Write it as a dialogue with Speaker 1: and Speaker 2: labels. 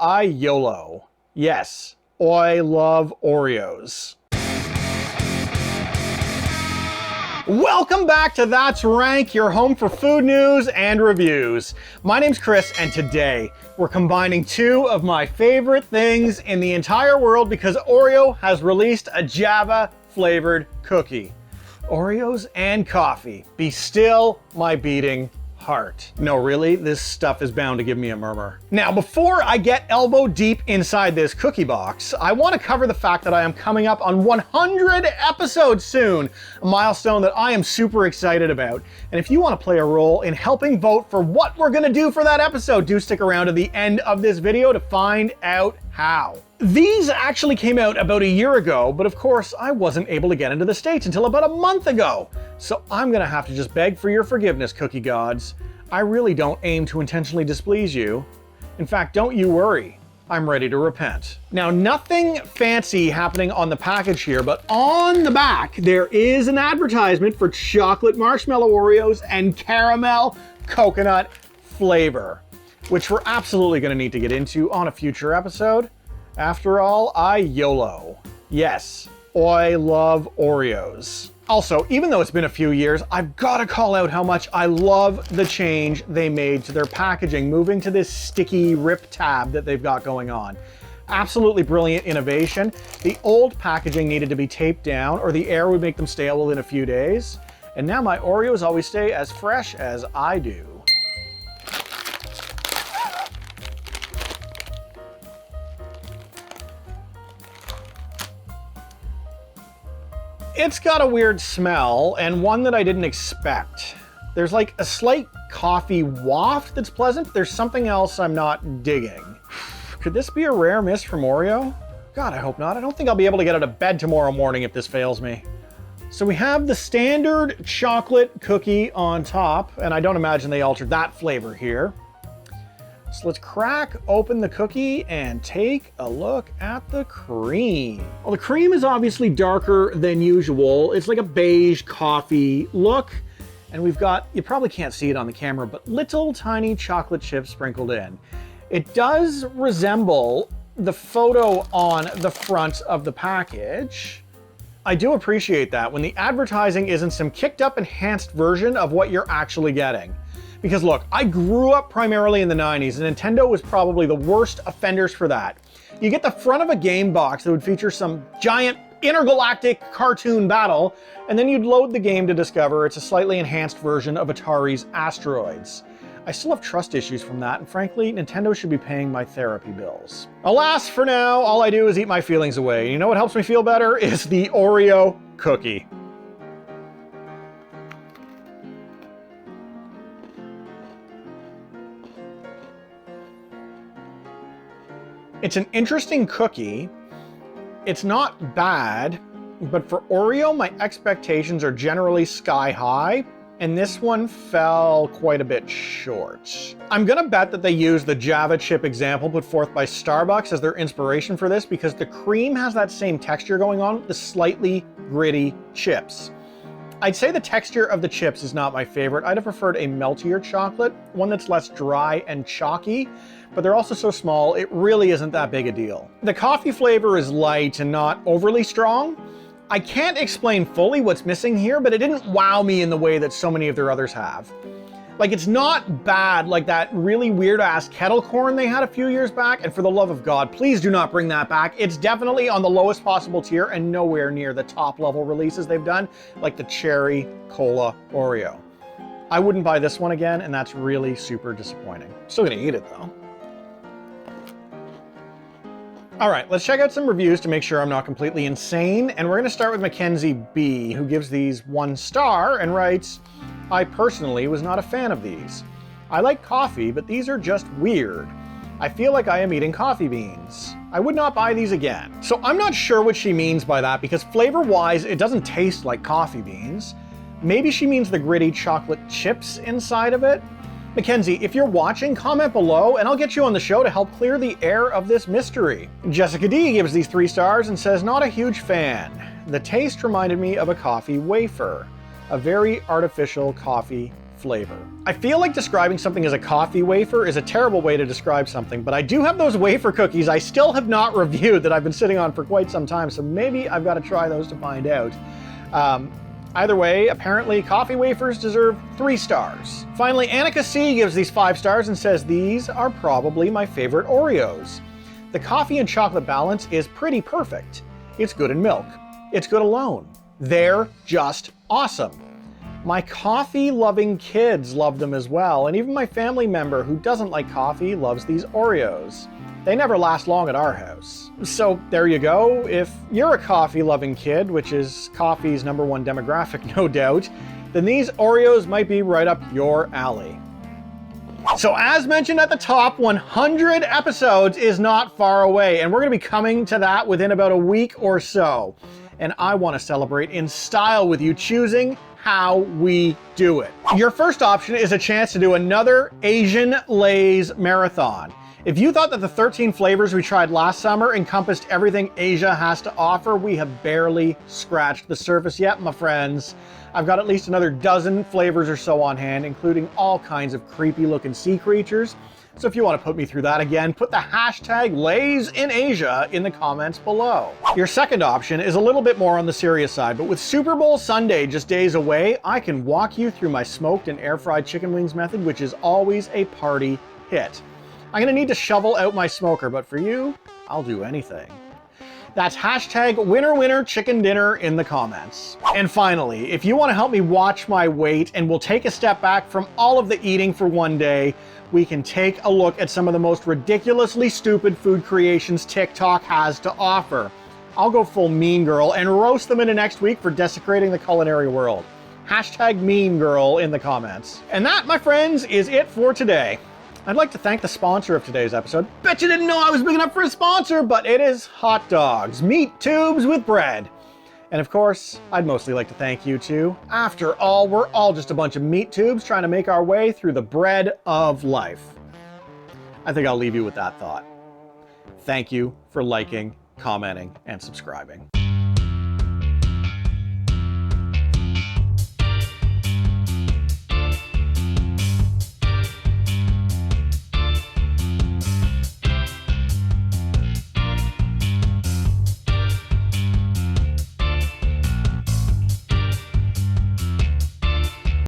Speaker 1: I YOLO. Yes, I love Oreos. Welcome back to That's Rank, your home for food news and reviews. My name's Chris, and today we're combining two of my favorite things in the entire world because Oreo has released a Java flavored cookie. Oreos and coffee. Be still my beating heart. No, really, this stuff is bound to give me a murmur. Now, before I get elbow deep inside this cookie box, I want to cover the fact that I am coming up on 100 episodes soon, a milestone that I am super excited about. And if you want to play a role in helping vote for what we're going to do for that episode, do stick around to the end of this video to find out how. These actually came out about a year ago, but of course I wasn't able to get into the States until about a month ago. So I'm gonna have to just beg for your forgiveness, cookie gods. I really don't aim to intentionally displease you. In fact, don't you worry, I'm ready to repent. Now, nothing fancy happening on the package here, but on the back, there is an advertisement for chocolate marshmallow Oreos and caramel coconut flavor, which we're absolutely gonna need to get into on a future episode. After all, I YOLO. Yes, I love Oreos. Also, even though it's been a few years, I've got to call out how much I love the change they made to their packaging, moving to this sticky rip tab that they've got going on. Absolutely brilliant innovation. The old packaging needed to be taped down or the air would make them stale within a few days. And now my Oreos always stay as fresh as I do. It's got a weird smell, and one that I didn't expect. There's like a slight coffee waft that's pleasant. There's something else I'm not digging. Could this be a rare miss from Oreo? God, I hope not. I don't think I'll be able to get out of bed tomorrow morning if this fails me. So we have the standard chocolate cookie on top, and I don't imagine they altered that flavor here. So let's crack open the cookie and take a look at the cream. Well, the cream is obviously darker than usual. It's like a beige coffee look. And we've got, you probably can't see it on the camera, but little tiny chocolate chips sprinkled in. It does resemble the photo on the front of the package. I do appreciate that when the advertising isn't some kicked up enhanced version of what you're actually getting. Because look, I grew up primarily in the 90s, and Nintendo was probably the worst offenders for that. You get the front of a game box that would feature some giant intergalactic cartoon battle, and then you'd load the game to discover it's a slightly enhanced version of Atari's Asteroids. I still have trust issues from that, and frankly, Nintendo should be paying my therapy bills. Alas, for now, all I do is eat my feelings away. You know what helps me feel better? Is the Oreo cookie. It's an interesting cookie. It's not bad, but for Oreo, my expectations are generally sky high, and this one fell quite a bit short. I'm gonna bet that they used the Java chip example put forth by Starbucks as their inspiration for this because the cream has that same texture going on with the slightly gritty chips. I'd say the texture of the chips is not my favorite. I'd have preferred a meltier chocolate, one that's less dry and chalky, but they're also so small, it really isn't that big a deal. The coffee flavor is light and not overly strong. I can't explain fully what's missing here, but it didn't wow me in the way that so many of their others have. Like, it's not bad like that really weird-ass kettle corn they had a few years back, and for the love of God, please do not bring that back. It's definitely on the lowest possible tier and nowhere near the top-level releases they've done, like the Cherry Cola Oreo. I wouldn't buy this one again, and that's really super disappointing. Still gonna eat it, though. All right, let's check out some reviews to make sure I'm not completely insane, and we're gonna start with Mackenzie B, who gives these 1 star and writes, I personally was not a fan of these. I like coffee, but these are just weird. I feel like I am eating coffee beans. I would not buy these again. So I'm not sure what she means by that because flavor-wise, it doesn't taste like coffee beans. Maybe she means the gritty chocolate chips inside of it. Mackenzie, if you're watching, comment below and I'll get you on the show to help clear the air of this mystery. Jessica D gives these 3 stars and says, not a huge fan. The taste reminded me of a coffee wafer. A very artificial coffee flavor. I feel like describing something as a coffee wafer is a terrible way to describe something, but I do have those wafer cookies I still have not reviewed that I've been sitting on for quite some time, so maybe I've got to try those to find out. Either way, apparently coffee wafers deserve 3 stars. Finally, Annika C gives these 5 stars and says these are probably my favorite Oreos. The coffee and chocolate balance is pretty perfect. It's good in milk. It's good alone. They're just awesome. My coffee-loving kids love them as well, and even my family member who doesn't like coffee loves these Oreos. They never last long at our house. So there you go. If you're a coffee-loving kid, which is coffee's #1 demographic, no doubt, then these Oreos might be right up your alley. So as mentioned at the top, 100 episodes is not far away, and we're going to be coming to that within about a week or so. And I want to celebrate in style with you, choosing how we do it. Your first option is a chance to do another Asian Lay's marathon. If you thought that the 13 flavors we tried last summer encompassed everything Asia has to offer, we have barely scratched the surface yet, my friends. I've got at least another dozen flavors or so on hand, including all kinds of creepy looking sea creatures. So if you want to put me through that again, put the hashtag #LaysInAsia in the comments below. Your second option is a little bit more on the serious side, but with Super Bowl Sunday just days away, I can walk you through my smoked and air fried chicken wings method, which is always a party hit. I'm gonna need to shovel out my smoker, but for you, I'll do anything. That's hashtag #WinnerWinnerChickenDinner in the comments. And finally, if you want to help me watch my weight and we'll take a step back from all of the eating for one day, we can take a look at some of the most ridiculously stupid food creations TikTok has to offer. I'll go full mean girl and roast them into next week for desecrating the culinary world. Hashtag mean girl in the comments. And that, my friends, is it for today. I'd like to thank the sponsor of today's episode. Bet you didn't know I was big enough for a sponsor, but it is hot dogs, meat tubes with bread. And of course, I'd mostly like to thank you too. After all, we're all just a bunch of meat tubes trying to make our way through the bread of life. I think I'll leave you with that thought. Thank you for liking, commenting, and subscribing.